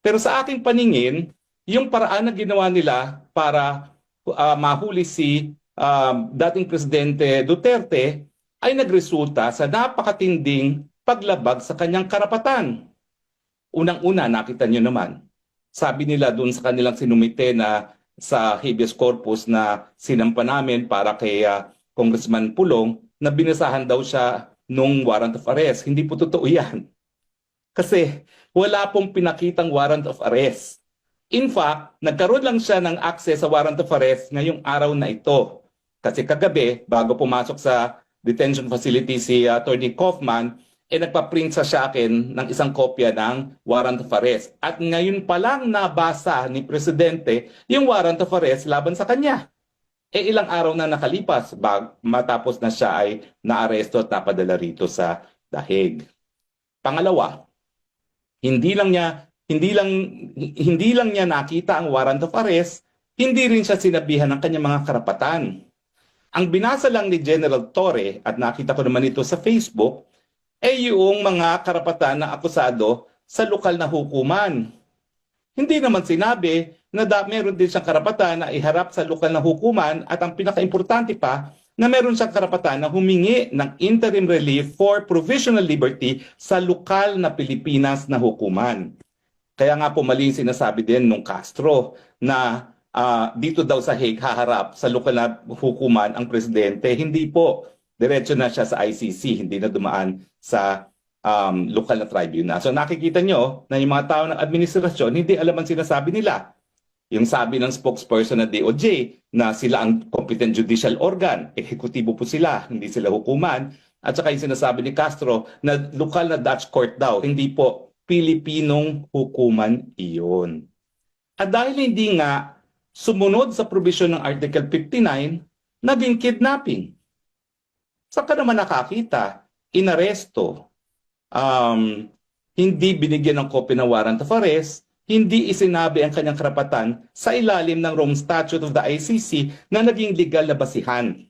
Pero sa aking paningin, yung paraan na ginawa nila para mahuli si dating Presidente Duterte ay nagresulta sa napakatinding paglabag sa kanyang karapatan. Unang-una, nakita nyo naman, sabi nila dun sa kanilang sinumite na sa habeas corpus na sinampa namin para kay Congressman Pulong, na binasahan daw siya nung warrant of arrest. Hindi po totoo yan. Kasi wala pong pinakitang warrant of arrest. In fact, nagkaroon lang siya ng access sa warrant of arrest ngayong araw na ito. Kasi kagabi, bago pumasok sa detention facility si Attorney Kaufman, nagpa-print sa akin ng isang kopya ng warrant of arrest. At ngayon pa lang nabasa ni Presidente yung warrant of arrest laban sa kanya. Ilang araw na nakalipas matapos na siya ay naaresto at napadala rito sa dahig. Pangalawa, hindi lang niya nakita ang warrant of arrest, hindi rin siya sinabihan ng kanyang mga karapatan. Ang binasa lang ni General Torre, at nakita ko naman ito sa Facebook, ay yung mga karapatan ng akusado sa lokal na hukuman. Hindi naman sinabi na meron din siyang karapatan na iharap sa lokal na hukuman, at ang pinaka-importante pa, na meron siyang karapatan na humingi ng interim relief for provisional liberty sa lokal na Pilipinas na hukuman. Kaya nga po mali yung sinasabi din nung Castro na dito daw sa Hague haharap sa lokal na hukuman ang presidente. Hindi po. Diretso na siya sa ICC, hindi na dumaan sa lokal na tribunal. So nakikita nyo na yung mga tao ng administrasyon, hindi alam ang sinasabi nila. Yung sabi ng spokesperson ng DOJ na sila ang competent judicial organ, ehekutibo po sila, hindi sila hukuman. At saka yung sinasabi ni Castro na lokal na Dutch court daw, hindi po, Pilipinong hukuman iyon. At dahil hindi nga sumunod sa provision ng Article 59, naging kidnapping. Saan ka naman nakakita? Inaresto. Hindi binigyan ng copy ng warrant of arrest, hindi isinabi ang kanyang karapatan sa ilalim ng Rome Statute of the ICC na naging legal na basihan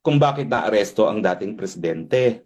kung bakit naaresto ang dating presidente.